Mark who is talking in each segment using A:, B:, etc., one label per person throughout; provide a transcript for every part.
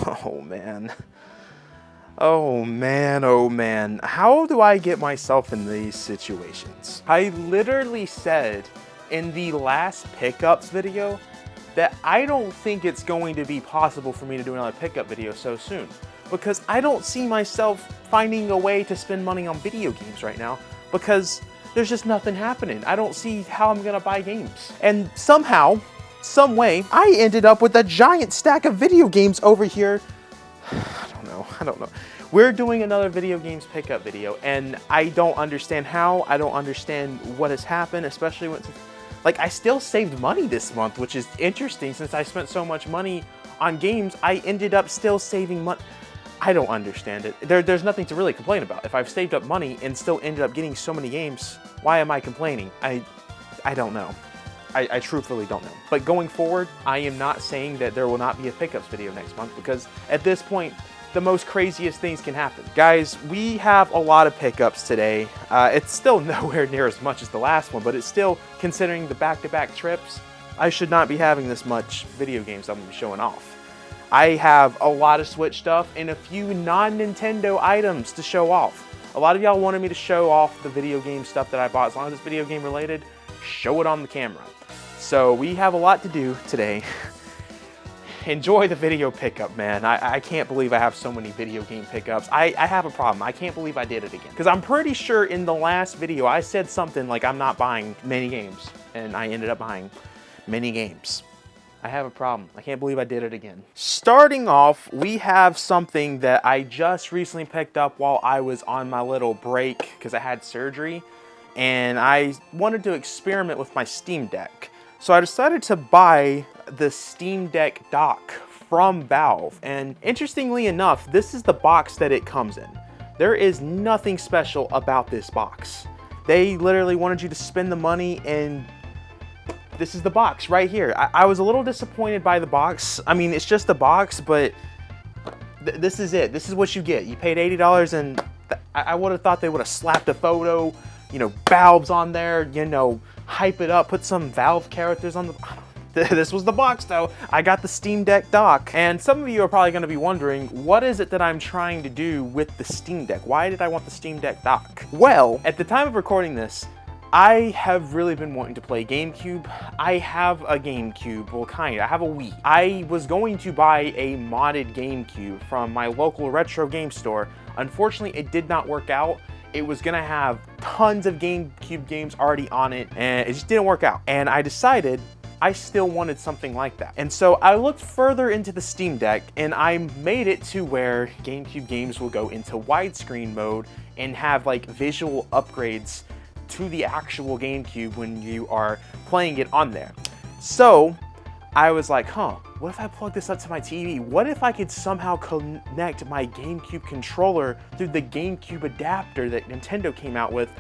A: Oh man. Oh man, oh man. How do I get myself in these situations? I literally said in the last pickups video that I don't think it's going to be possible for me to do another pickup video so soon, because I don't see myself finding a way to spend money on video games right now, because there's just nothing happening. I don't see how I'm gonna buy games. And somehow, some way, I ended up with a giant stack of video games over here. I don't know. We're doing another video games pickup video, and I don't understand how. I don't understand what has happened, especially when, like, I still saved money this month, which is interesting since I spent so much money on games. I ended up still saving money. I don't understand it. There's nothing to really complain about. If I've saved up money and still ended up getting so many games, why am I complaining? I don't know. I truthfully don't know. But going forward, I am not saying that there will not be a pickups video next month, because at this point, the most craziest things can happen. Guys, we have a lot of pickups today. It's still nowhere near as much as the last one, but it's still, considering the back-to-back trips, I should not be having this much video games I'm gonna be showing off. I have a lot of Switch stuff and a few non-Nintendo items to show off. A lot of y'all wanted me to show off the video game stuff that I bought. As long as it's video game related, show it on the camera. So we have a lot to do today. Enjoy the video pickup, man. I can't believe I have so many video game pickups. I have a problem. I can't believe I did it again. Because I'm pretty sure in the last video I said something like I'm not buying many games, and I ended up buying many games. I have a problem. I can't believe I did it again. Starting off, we have something that I just recently picked up while I was on my little break because I had surgery, and I wanted to experiment with my Steam Deck. So I decided to buy the Steam Deck dock from Valve, and interestingly enough, this is the box that it comes in. There is nothing special about this box. They literally wanted you to spend the money, and this is the box right here. I was a little disappointed by the box. I mean, it's just a box, but this is it. This is what you get. You paid $80, and I would have thought they would have slapped a photo, you know, Valve's on there, you know, hype it up, put some Valve characters on the... This was the box though. I got the Steam Deck dock. And some of you are probably gonna be wondering, what is it that I'm trying to do with the Steam Deck? Why did I want the Steam Deck dock? Well, at the time of recording this, I have really been wanting to play GameCube. I have a GameCube, well kinda, I have a Wii. I was going to buy a modded GameCube from my local retro game store. Unfortunately, it did not work out. It was gonna have tons of GameCube games already on it, and it just didn't work out. And I decided I still wanted something like that. And so I looked further into the Steam Deck, and I made it to where GameCube games will go into widescreen mode and have like visual upgrades to the actual GameCube when you are playing it on there. So I was like, what if I plug this up to my TV? What if I could somehow connect my GameCube controller through the GameCube adapter that Nintendo came out with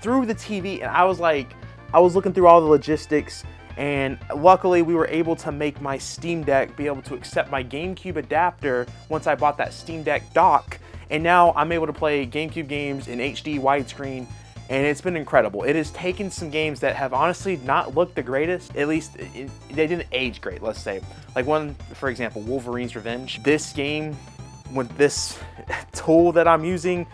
A: through the TV? And I was like, I was looking through all the logistics, and luckily we were able to make my Steam Deck be able to accept my GameCube adapter once I bought that Steam Deck dock. And now I'm able to play GameCube games in HD widescreen, and it's been incredible. It has taken some games that have honestly not looked the greatest, at least they didn't age great, let's say. Like one, for example, Wolverine's Revenge. This game, with this tool that I'm using,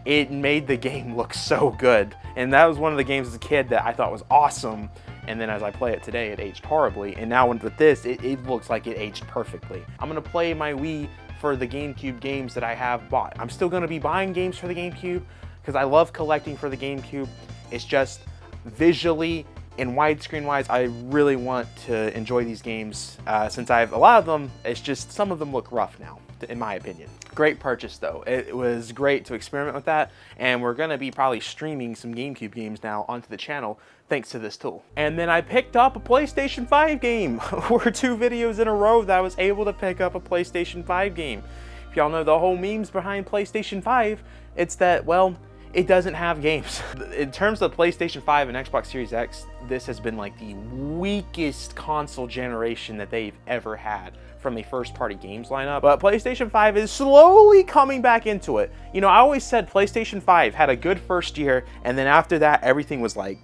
A: it made the game look so good. And that was one of the games as a kid that I thought was awesome. And then as I play it today, it aged horribly. And now with this, it looks like it aged perfectly. I'm gonna play my Wii for the GameCube games that I have bought. I'm still gonna be buying games for the GameCube because I love collecting for the GameCube. It's just visually and widescreen wise, I really want to enjoy these games. Since I have a lot of them, it's just some of them look rough now, in my opinion. Great purchase though. It was great to experiment with that, and we're gonna be probably streaming some GameCube games now onto the channel thanks to this tool. And then I picked up a PlayStation 5 game. We're 2 videos in a row that I was able to pick up a PlayStation 5 game. If y'all know the whole memes behind PlayStation 5, it's that, well, it doesn't have games. In terms of PlayStation 5 and Xbox Series X, this has been like the weakest console generation that they've ever had from a first-party games lineup. But PlayStation 5 is slowly coming back into it. You know, I always said PlayStation 5 had a good first year, and then after that, everything was like...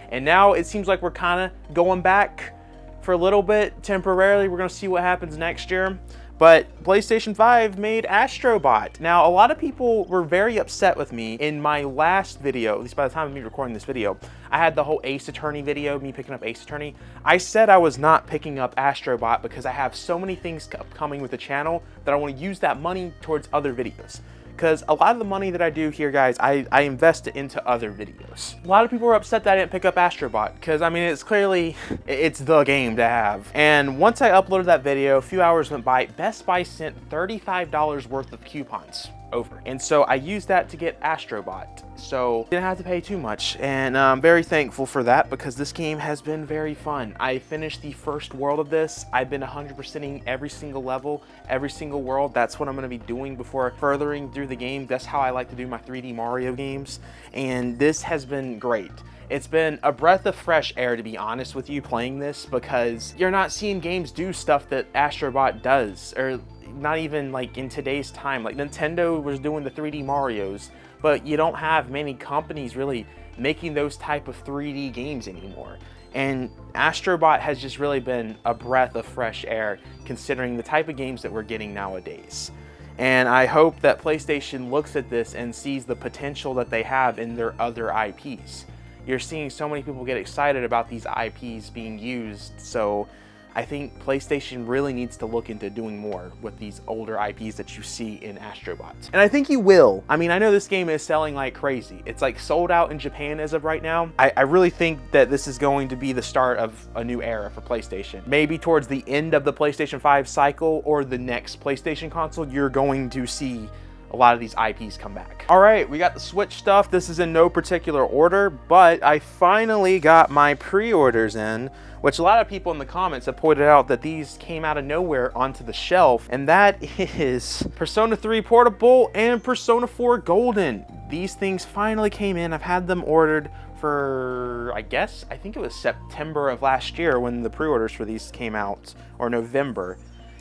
A: And now it seems like we're kind of going back for a little bit, temporarily. We're gonna see what happens next year. But PlayStation 5 made Astrobot. Now, a lot of people were very upset with me in my last video, at least by the time of me recording this video. I had the whole Ace Attorney video, me picking up Ace Attorney. I said I was not picking up Astrobot because I have so many things upcoming with the channel that I want to use that money towards other videos. Because a lot of the money that I do here, guys, I invest it into other videos. A lot of people were upset that I didn't pick up Astrobot, because I mean, it's clearly, it's the game to have. And once I uploaded that video, a few hours went by, Best Buy sent $35 worth of coupons over. And so I used that to get Astrobot. So didn't have to pay too much. And I'm very thankful for that because this game has been very fun. I finished the first world of this. I've been 100%ing every single level, every single world. That's what I'm gonna be doing before furthering through the game. That's how I like to do my 3D Mario games. And this has been great. It's been a breath of fresh air, to be honest with you, playing this, because you're not seeing games do stuff that Astrobot does, or not even like in today's time. Like Nintendo was doing the 3D Marios, but you don't have many companies really making those type of 3D games anymore. And Astrobot has just really been a breath of fresh air considering the type of games that we're getting nowadays. And I hope that PlayStation looks at this and sees the potential that they have in their other IPs. You're seeing so many people get excited about these IPs being used, so I think PlayStation really needs to look into doing more with these older IPs that you see in Astrobot. And I think you will. I mean, I know this game is selling like crazy. It's like sold out in Japan as of right now. I really think that this is going to be the start of a new era for PlayStation. Maybe towards the end of the PlayStation 5 cycle or the next PlayStation console, you're going to see a lot of these IPs come back. All right, we got the Switch stuff. This is in no particular order, but I finally got my pre-orders in, which a lot of people in the comments have pointed out that these came out of nowhere onto the shelf, and that is Persona 3 Portable and Persona 4 Golden. These things finally came in. I've had them ordered for, I think it was September of last year when the pre-orders for these came out, or November.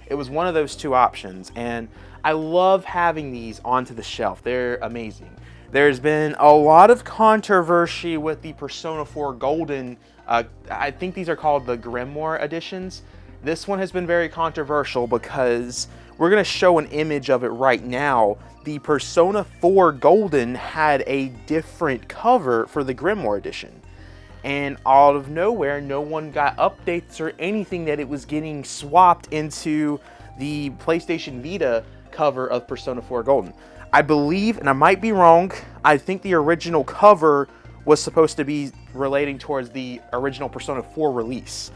A: It was one of those two options, and I love having these onto the shelf. They're amazing. There's been a lot of controversy with the Persona 4 Golden. I think these are called the Grimoire editions. This one has been very controversial because we're going to show an image of it right now. The Persona 4 Golden had a different cover for the Grimoire edition. And out of nowhere, no one got updates or anything that it was getting swapped into the PlayStation Vita cover of Persona 4 Golden. I believe, and I might be wrong, I think the original cover was supposed to be relating towards the original Persona 4 release.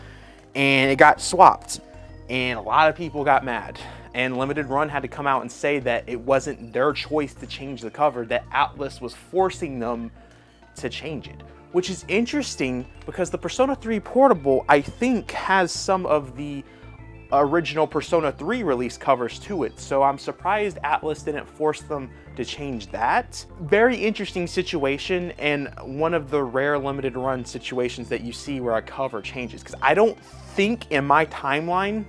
A: And it got swapped. And a lot of people got mad. And Limited Run had to come out and say that it wasn't their choice to change the cover, that Atlus was forcing them to change it. Which is interesting because the Persona 3 Portable, I think, has some of the original Persona 3 release covers to it. So I'm surprised Atlus didn't force them to change that. Very interesting situation, and one of the rare Limited Run situations that you see where a cover changes. Because I don't think in my timeline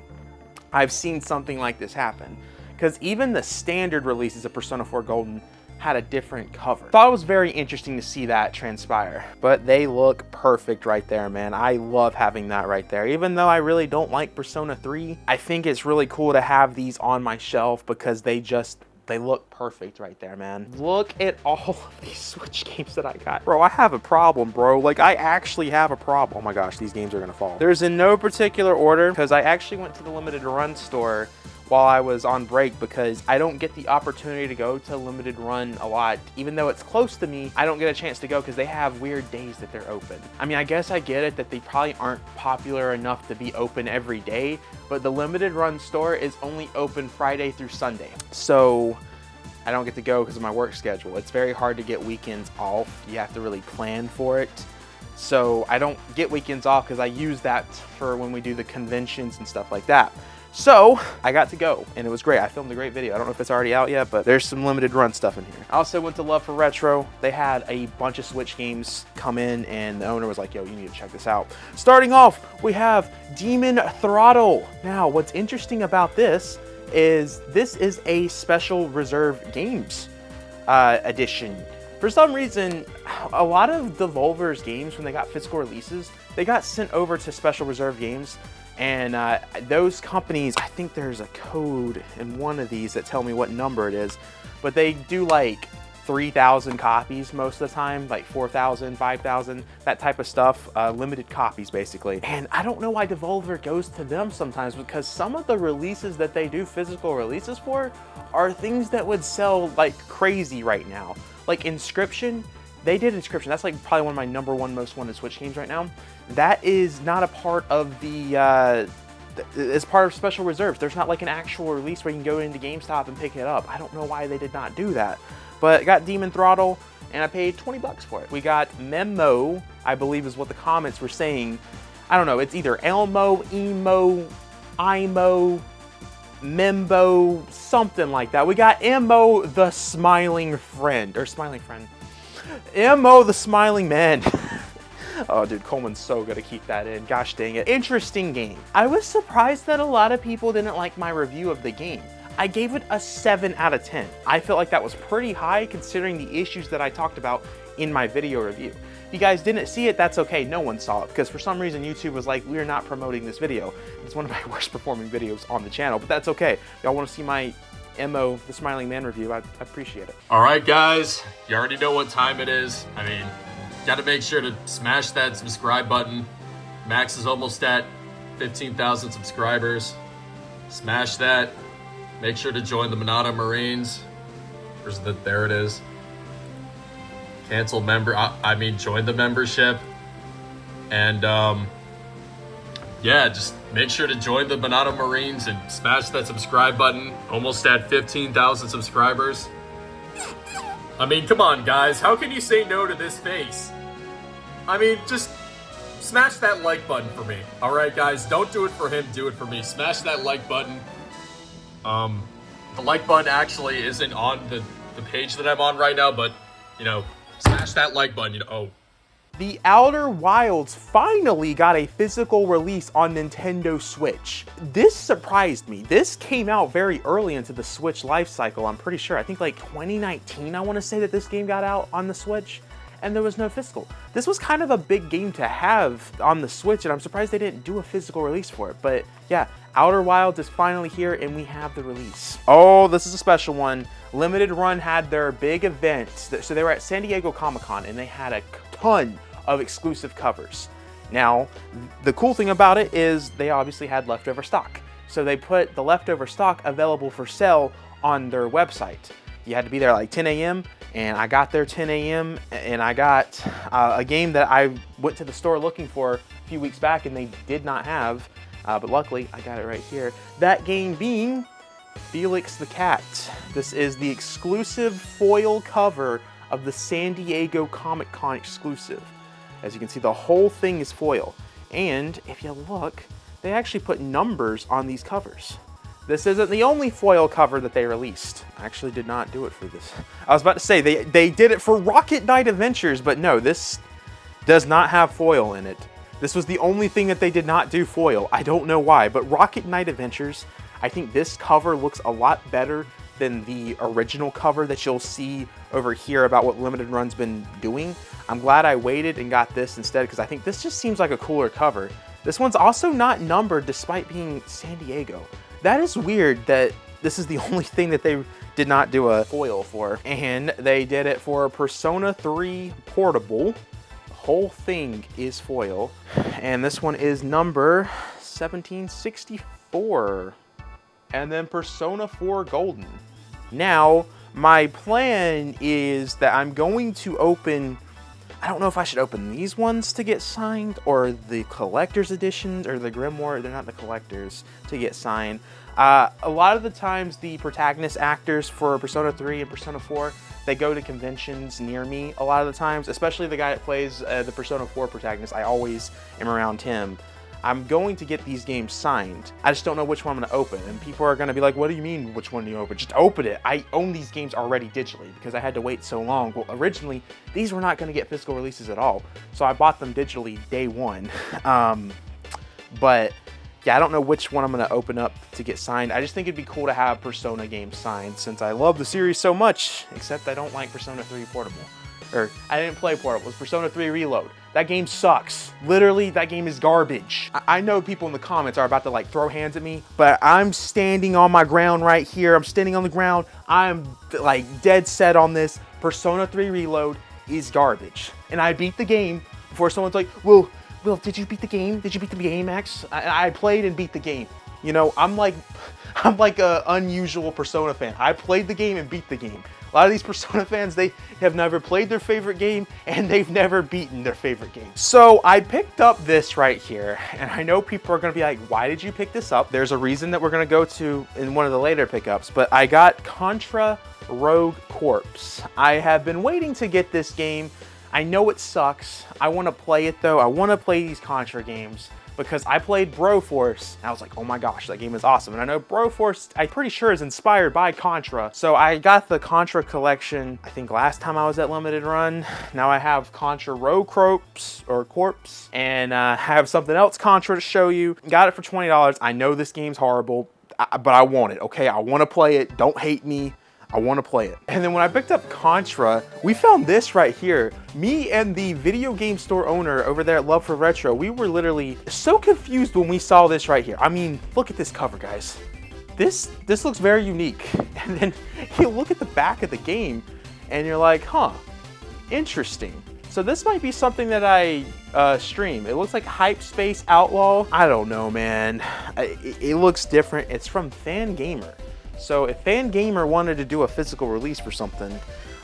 A: I've seen something like this happen. Because even the standard releases of Persona 4 Golden had a different cover. Thought it was very interesting to see that transpire, but they look perfect right there, man. I love having that right there. Even though I really don't like Persona 3, I think it's really cool to have these on my shelf because they look perfect right there, man. Look at all of these Switch games that I got. Bro, I have a problem, bro. Like, I actually have a problem. Oh my gosh, these games are gonna fall. There's in no particular order because I actually went to the Limited Run store while I was on break because I don't get the opportunity to go to Limited Run a lot. Even though it's close to me, I don't get a chance to go because they have weird days that they're open. I mean, I guess I get it that they probably aren't popular enough to be open every day, but the Limited Run store is only open Friday through Sunday. So I don't get to go because of my work schedule. It's very hard to get weekends off. You have to really plan for it. So I don't get weekends off because I use that for when we do the conventions and stuff like that. So I got to go and it was great. I filmed a great video. I don't know if it's already out yet, but there's some Limited Run stuff in here. I also went to Love for Retro. They had a bunch of Switch games come in and the owner was like, yo, you need to check this out. Starting off, we have Demon Throttle. Now, what's interesting about this is a special reserve games edition. For some reason, a lot of Devolver's games, when they got physical releases, they got sent over to special reserve games. And those companies, I think there's a code in one of these that tell me what number it is, but they do like 3,000 copies most of the time, like 4,000, 5,000, that type of stuff, limited copies basically. And I don't know why Devolver goes to them sometimes, because some of the releases that they do physical releases for are things that would sell like crazy right now. Like Inscription, they did Inscription. That's like probably one of my #1 most wanted Switch games right now. That is not a part of the, it's part of special reserves. There's not like an actual release where you can go into GameStop and pick it up. I don't know why they did not do that. But I got Demon Throttle, and I paid 20 bucks for it. We got Memo, I believe is what the comments were saying. I don't know, it's either Elmo, Emo, Imo, Membo, something like that. We got Mo the Smiling Friend, or Smiling Friend. Mo the Smiling Man. Oh, dude, Coleman's so gonna keep that in. Gosh dang it. Interesting game. I was surprised that a lot of people didn't like my review of the game. I gave it a 7 out of 10. I felt like that was pretty high considering the issues that I talked about in my video review. If you guys didn't see it, that's okay. No one saw it because for some reason YouTube was like, we're not promoting this video. It's one of my worst performing videos on the channel, but that's okay. Y'all want to see my Mo the Smiling Man review, I appreciate it.
B: All right, guys, you already know what time it is. I mean, got to make sure to smash that subscribe button. Max is almost at 15,000 subscribers. Smash that. Make sure to join the MONADO Marines. There it is. Cancel member. I mean, join the membership. And yeah, just make sure to join the MONADO Marines and smash that subscribe button. Almost at 15,000 subscribers. I mean, come on, guys. How can you say no to this face? I mean, just smash that like button for me. All right, guys, don't do it for him. Do it for me. Smash that like button. The like button actually isn't on the page that I'm on right now, but, you know, smash that like button, you know, oh.
A: The Outer Wilds finally got a physical release on Nintendo Switch. This surprised me. This came out very early into the Switch life cycle, I'm pretty sure. I think like 2019, I want to say that this game got out on the Switch, and there was no physical. This was kind of a big game to have on the Switch, and I'm surprised they didn't do a physical release for it. But yeah, Outer Wilds is finally here, and we have the release. Oh, this is a special one. Limited Run had their big event. So they were at San Diego Comic-Con, and they had a ton of exclusive covers. Now, the cool thing about it is they obviously had leftover stock. So they put the leftover stock available for sale on their website. You had to be there like 10 a.m. and I got there 10 a.m. and I got a game that I went to the store looking for a few weeks back and they did not have, but luckily I got it right here. That game being Felix the Cat. This is the exclusive foil cover of the San Diego Comic-Con exclusive. As you can see, the whole thing is foil. And if you look, they actually put numbers on these covers. This isn't the only foil cover that they released. I actually did not do it for this. I was about to say, they did it for Rocket Knight Adventures, but no, this does not have foil in it. This was the only thing that they did not do foil. I don't know why, but Rocket Knight Adventures, I think this cover looks a lot better than the original cover that you'll see over here about what Limited Run's been doing. I'm glad I waited and got this instead because I think this just seems like a cooler cover. This one's also not numbered despite being San Diego. That is weird that this is the only thing that they did not do a foil for. And they did it for Persona 3 Portable. The whole thing is foil. And this one is number 1764. And then Persona 4 Golden. Now, my plan is that I'm going to open, I don't know if I should open these ones to get signed or the collector's editions or the Grimoire, they're not the collectors, to get signed. A lot of the times the protagonist actors for Persona 3 and Persona 4, they go to conventions near me a lot of the times, especially the guy that plays the Persona 4 protagonist. I always am around him. I'm going to get these games signed. I just don't know which one I'm going to open. And people are going to be like, what do you mean, which one do you open? Just open it. I own these games already digitally because I had to wait so long. Well, originally, these were not going to get physical releases at all. So I bought them digitally day one. But yeah, I don't know which one I'm going to open up to get signed. I just think it'd be cool to have Persona games signed since I love the series so much, except I don't like Persona 3 Portable. Or, I didn't play Portable. It was Persona 3 Reload. That game sucks. Literally, that game is garbage. I know people in the comments are about to like throw hands at me, but I'm standing on my ground right here. I'm standing on the ground. I'm like dead set on this. Persona 3 Reload is garbage. And I beat the game before someone's like, Will, did you beat the game? Did you beat the game, Max? I played and beat the game. You know, I'm like a unusual Persona fan. I played the game and beat the game. A lot of these Persona fans, they have never played their favorite game and they've never beaten their favorite game. So I picked up this right here, and I know people are gonna be like, why did you pick this up? There's a reason that we're gonna go to in one of the later pickups, but I got Contra Rogue Corps. I have been waiting to get this game. I know it sucks. I wanna play it though. I wanna play these Contra games, because I played Broforce and I was like, oh my gosh, that game is awesome. And I know Broforce, I'm pretty sure, is inspired by Contra. So I got the Contra collection, I think last time I was at Limited Run. Now I have Contra Rogue Corps, and have something else Contra to show you. Got it for $20. I know this game's horrible, but I want it, okay? I want to play it. Don't hate me. I want to play it. And then when I picked up Contra, we found this right here. Me and the video game store owner over there at Love for Retro, we were literally so confused when we saw this right here. I mean, look at this cover, guys. This looks very unique. And then you look at the back of the game and you're like, huh, interesting. So this might be something that I stream. It looks like Hype Space Outlaw. I don't know, man. It looks different. It's from Fangamer. So if Fangamer wanted to do a physical release for something,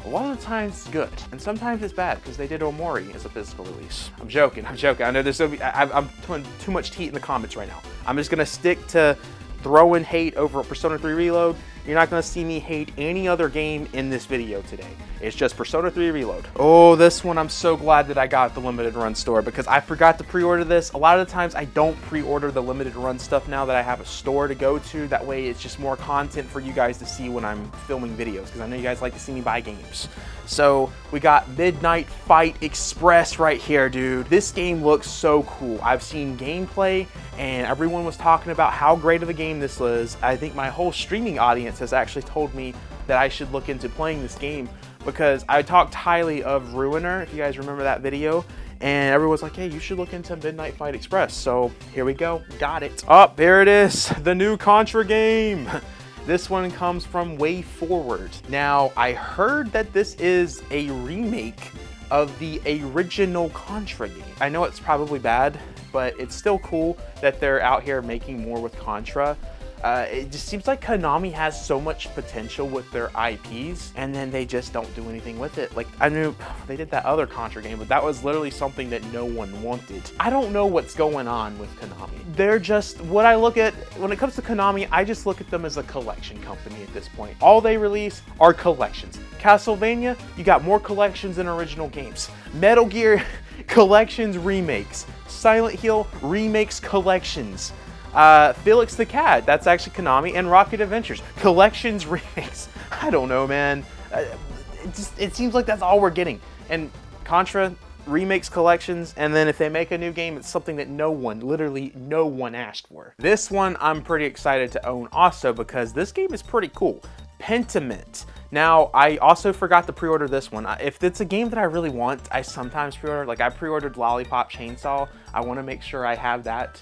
A: a lot of the times it's good, and sometimes it's bad, because they did Omori as a physical release. I'm joking. I know there's I'm putting too much heat in the comments right now. I'm just gonna stick to throwing hate over Persona 3 Reload. You're not gonna see me hate any other game in this video today. It's just Persona 3 Reload. Oh, this one, I'm so glad that I got at the Limited Run store, because I forgot to pre-order this. A lot of the times I don't pre-order the Limited Run stuff now that I have a store to go to. That way it's just more content for you guys to see when I'm filming videos, because I know you guys like to see me buy games. So we got Midnight Fight Express right here, dude. This game looks so cool. I've seen gameplay and everyone was talking about how great of a game this was. I think my whole streaming audience has actually told me that I should look into playing this game, because I talked highly of Ruiner, if you guys remember that video, and everyone's like, hey, you should look into Midnight Fight Express. So here we go, got it. Oh, there it is, the new Contra game. This one comes from Way Forward. Now, I heard that this is a remake of the original Contra game. I know it's probably bad, but it's still cool that they're out here making more with Contra. It just seems like Konami has so much potential with their IPs, and then they just don't do anything with it. Like, I knew they did that other Contra game, but that was literally something that no one wanted. I don't know what's going on with Konami. They're just, what I look at, when it comes to Konami, I just look at them as a collection company at this point. All they release are collections. Castlevania, you got more collections than original games. Metal Gear, collections, remakes. Silent Hill, remakes, collections. Felix the Cat, that's actually Konami, and Rocket Adventures, collections, remakes. I don't know, man. It seems like that's all we're getting. And Contra remakes, collections, and then if they make a new game, it's something that no one, literally no one asked for. This one I'm pretty excited to own also, because this game is pretty cool. Pentiment. Now, I also forgot to pre-order this one. If it's a game that I really want, I sometimes pre-order. Like, I pre-ordered Lollipop Chainsaw. I want to make sure I have that,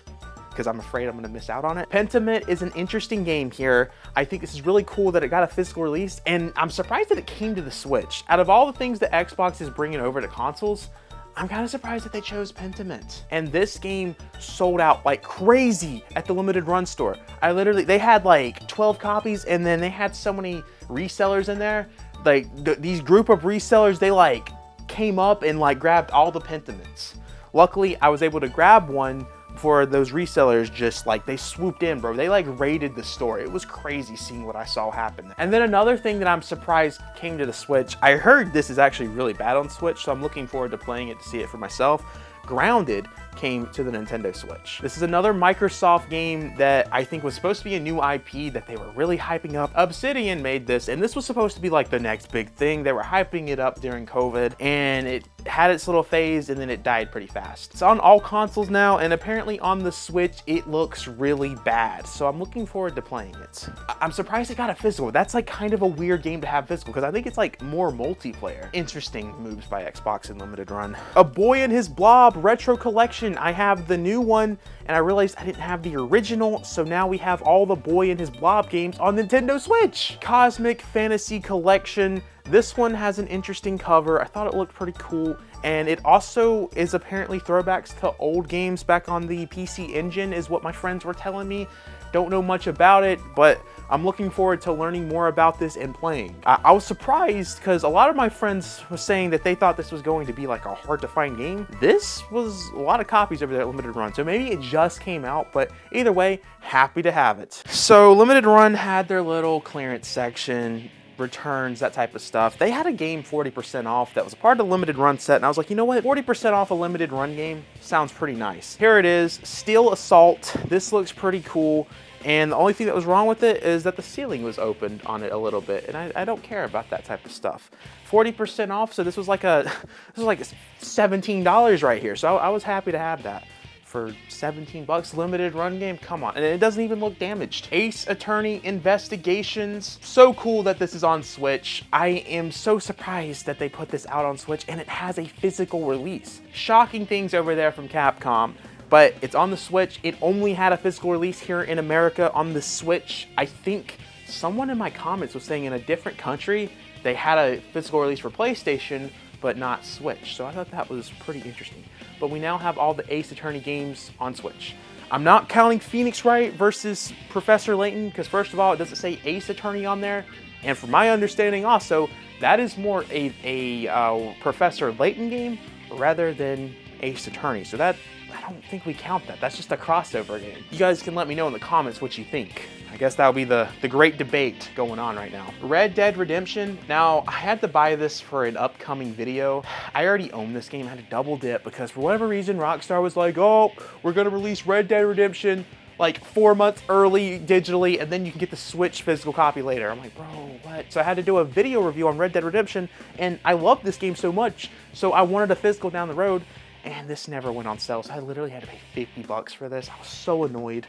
A: because I'm afraid I'm gonna miss out on it. Pentiment is an interesting game here. I think this is really cool that it got a physical release, and I'm surprised that it came to the Switch. Out of all the things that Xbox is bringing over to consoles, I'm kind of surprised that they chose Pentiment. And this game sold out like crazy at the Limited Run store. They had like 12 copies, and then they had so many resellers in there. Like these group of resellers, they like came up and like grabbed all the Pentiments. Luckily, I was able to grab one for those resellers. Just like they swooped in, bro. They like raided the store. It was crazy seeing what I saw happen. And then another thing that I'm surprised came to the Switch, I heard this is actually really bad on Switch, so I'm looking forward to playing it to see it for myself. Grounded came to the Nintendo Switch. This is another Microsoft game that I think was supposed to be a new IP that they were really hyping up. Obsidian made this, and this was supposed to be like the next big thing. They were hyping it up during COVID, and it had its little phase, and then it died pretty fast. It's on all consoles now, and apparently on the Switch, it looks really bad. So I'm looking forward to playing it. I'm surprised it got a physical. That's like kind of a weird game to have physical, because I think it's like more multiplayer. Interesting moves by Xbox in limited run. A Boy and His Blob Retro Collection. I have the new one, and I realized I didn't have the original, so now we have all the Boy and His Blob games on Nintendo Switch. Cosmic Fantasy Collection. This one has an interesting cover. I thought it looked pretty cool, and it also is apparently throwbacks to old games back on the PC Engine, is what my friends were telling me. Don't know much about it, but I'm looking forward to learning more about this and playing. I was surprised because a lot of my friends were saying that they thought this was going to be like a hard to find game. This was a lot of copies over there at Limited Run, so maybe it just came out, but either way, happy to have it. So Limited Run had their little clearance section, returns, that type of stuff. They had a game 40% off that was a part of the Limited Run set, and I was like, you know what? 40% off a Limited Run game sounds pretty nice. Here it is, Steel Assault. This looks pretty cool. And the only thing that was wrong with it is that the ceiling was opened on it a little bit, and I don't care about that type of stuff. 40% off, so this was like $17 right here. So I was happy to have that for 17 bucks. Limited run game, come on. And it doesn't even look damaged. Ace Attorney Investigations. So cool that this is on Switch. I am so surprised that they put this out on Switch, and it has a physical release. Shocking things over there from Capcom. But it's on the Switch. It only had a physical release here in America on the Switch. I think someone in my comments was saying in a different country, they had a physical release for PlayStation, but not Switch. So I thought that was pretty interesting. But we now have all the Ace Attorney games on Switch. I'm not counting Phoenix Wright versus Professor Layton, because first of all, it doesn't say Ace Attorney on there. And from my understanding also, that is more a Professor Layton game rather than Ace Attorney. So that, I don't think we count that. That's just a crossover game. You guys can let me know in the comments what you think. I guess that'll be the great debate going on right now. Red Dead Redemption. Now, I had to buy this for an upcoming video. I already own this game. I had to double dip because for whatever reason, Rockstar was like, oh, we're gonna release Red Dead Redemption like 4 months early digitally, and then you can get the Switch physical copy later. I'm like, bro, what? So I had to do a video review on Red Dead Redemption, and I love this game so much, so I wanted a physical down the road, and this never went on sale, so I literally had to pay 50 bucks for this. I was so annoyed.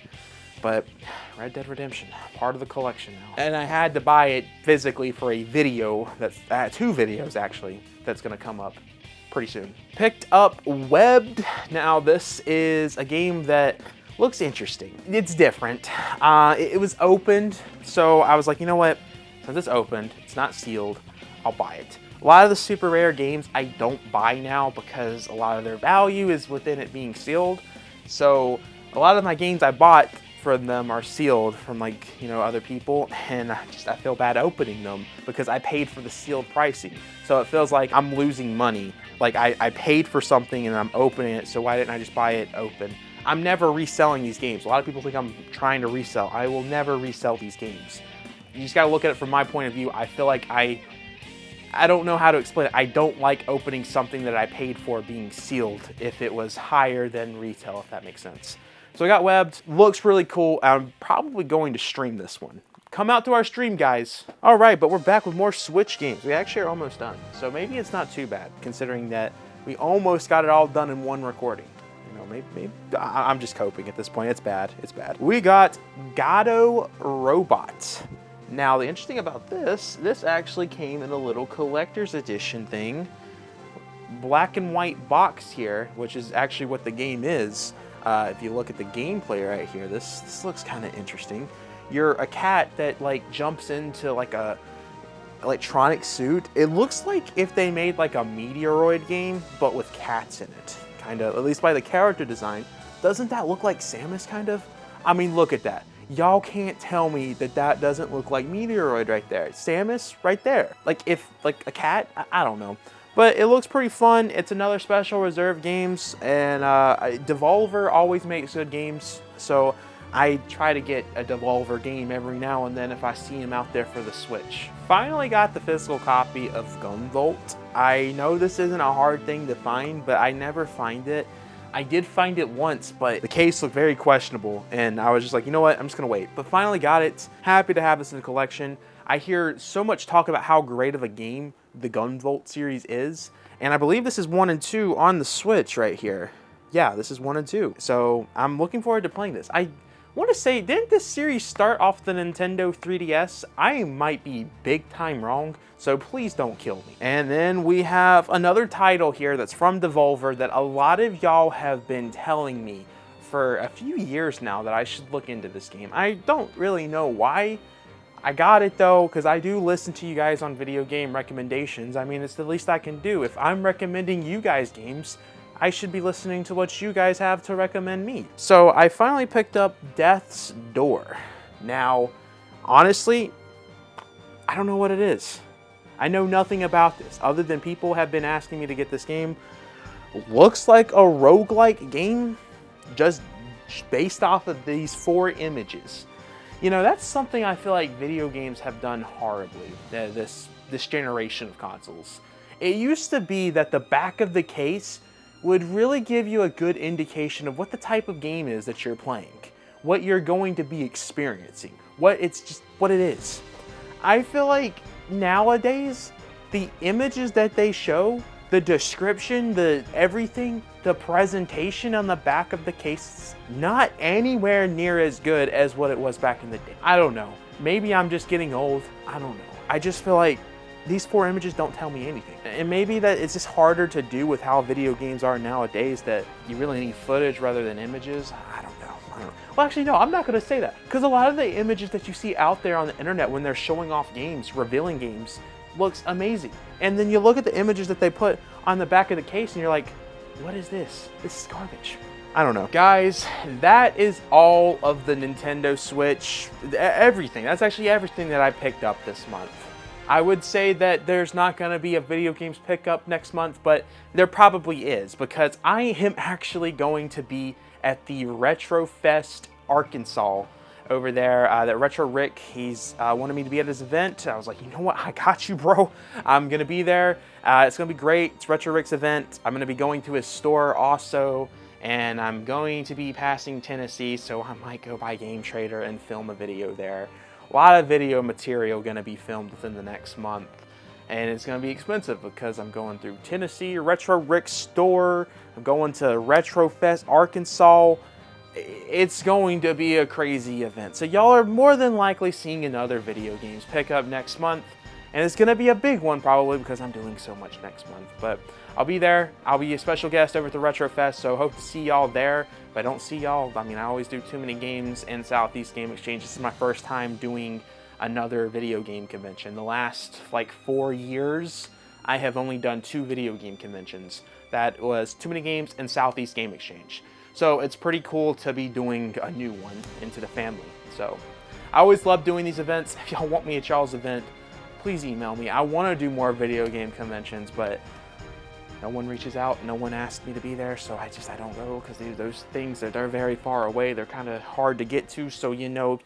A: But Red Dead Redemption, part of the collection now. And I had to buy it physically for a video, that's 2 videos actually, that's gonna come up pretty soon. Picked up Webbed. Now this is a game that looks interesting. It's different. It was opened, so I was like, you know what? Since it's opened, it's not sealed, I'll buy it. A lot of the super rare games I don't buy now because a lot of their value is within it being sealed. So a lot of my games I bought from them are sealed from like, you know, other people, and I feel bad opening them because I paid for the sealed pricing. So it feels like I'm losing money. Like I paid for something and I'm opening it, so why didn't I just buy it open? I'm never reselling these games. A lot of people think I'm trying to resell. I will never resell these games. You just gotta look at it from my point of view. I feel like I don't know how to explain it. I don't like opening something that I paid for being sealed if it was higher than retail, if that makes sense. So I got Webbed, looks really cool. I'm probably going to stream this one. Come out to our stream, guys. All right, but we're back with more Switch games. We actually are almost done. So maybe it's not too bad, considering that we almost got it all done in one recording. You know, maybe I'm just coping at this point. It's bad, it's bad. We got Goddo Robot. Now, the interesting about this actually came in a little collector's edition thing. Black and white box here, which is actually what the game is. If you look at the gameplay right here, this looks kind of interesting. You're a cat that like jumps into like a electronic suit. It looks like if they made like a Meteoroid game, but with cats in it, kind of, at least by the character design. Doesn't that look like Samus, kind of? I mean, look at that. Y'all can't tell me that that doesn't look like Meteoroid right there. Samus right there. Like if like a cat, I don't know. But it looks pretty fun. It's another Special Reserve games, and Devolver always makes good games, so I try to get a Devolver game every now and then if I see them out there for the Switch. Finally got the physical copy of Gunvolt. I know this isn't a hard thing to find, but I never find it. I did find it once, but the case looked very questionable, and I was just like, you know what, I'm just gonna wait. But finally got it. Happy to have this in the collection. I hear so much talk about how great of a game the Gunvolt series is, and I believe this is 1 and 2 on the Switch right here. Yeah, this is 1 and 2. So I'm looking forward to playing this. I want to say, didn't this series start off the Nintendo 3DS? I might be big time wrong, so please don't kill me. And then we have another title here that's from Devolver that a lot of y'all have been telling me for a few years now that I should look into this game. I don't really know why. I got it though, because I do listen to you guys on video game recommendations. I mean, it's the least I can do. If I'm recommending you guys games, I should be listening to what you guys have to recommend me. So I finally picked up Death's Door. Now, honestly, I don't know what it is. I know nothing about this other than people have been asking me to get this game. Looks like a roguelike game just based off of these 4 images. You know, that's something I feel like video games have done horribly, this generation of consoles. It used to be that the back of the case would really give you a good indication of what the type of game is that you're playing, what you're going to be experiencing, what it is. I feel like nowadays, the images that they show, the description, the everything, the presentation on the back of the case, not anywhere near as good as what it was back in the day. I don't know. Maybe I'm just getting old. I don't know. I just feel like these 4 images don't tell me anything. And maybe that it's just harder to do with how video games are nowadays, that you really need footage rather than images. I don't know. Well, actually, no, I'm not going to say that. Because a lot of the images that you see out there on the internet when they're showing off games, revealing games, looks amazing. And then you look at the images that they put on the back of the case and you're like, what is this? This is garbage. I don't know. Guys, that is all of the Nintendo Switch. Everything. That's actually everything that I picked up this month. I would say that there's not going to be a video games pickup next month, but there probably is, because I am actually going to be at the Retro Fest Arkansas over there. That Retro Rick, he's wanted me to be at his event. I was like, you know what? I got you, bro. I'm going to be there. It's going to be great. It's Retro Rick's event. I'm going to be going to his store also, and I'm going to be passing Tennessee, so I might go by Game Trader and film a video there. A lot of video material going to be filmed within the next month, and it's going to be expensive because I'm going through Tennessee, Retro Rick's store, I'm going to Retro Fest Arkansas. It's going to be a crazy event, so y'all are more than likely seeing another video games pickup next month, and it's going to be a big one probably because I'm doing so much next month. But I'll be there. I'll be a special guest over at the Retro Fest, so hope to see y'all there. If I don't see y'all, I mean, I always do too many games in Southeast Game Exchange. This is my first time doing another video game convention. The last, like, 4 years, I have only done 2 video game conventions. That was Too Many Games and Southeast Game Exchange. So it's pretty cool to be doing a new one into the family. So I always love doing these events. If y'all want me at y'all's event, please email me. I want to do more video game conventions, but no one reaches out, no one asks me to be there, so I don't go, because those things, they're very far away, they're kind of hard to get to, so you know.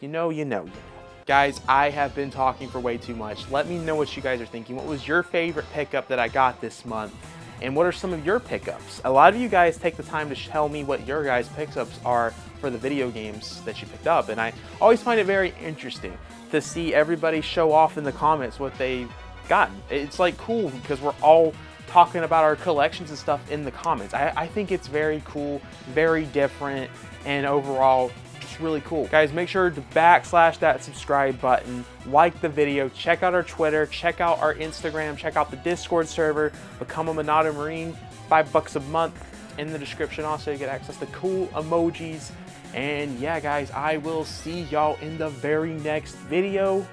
A: Guys, I have been talking for way too much. Let me know what you guys are thinking. What was your favorite pickup that I got this month? And what are some of your pickups? A lot of you guys take the time to tell me what your guys' pickups are for the video games that you picked up, and I always find it very interesting to see everybody show off in the comments what they've gotten. It's like cool because we're all talking about our collections and stuff in the comments. I think it's very cool, very different, and overall just really cool. Guys, make sure to backslash that subscribe button, like the video, check out our Twitter, check out our Instagram, check out the Discord server, become a MONADO Marine, $5 a month. In the description also you get access to cool emojis. And yeah, guys, I will see y'all in the very next video.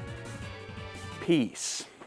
A: Peace.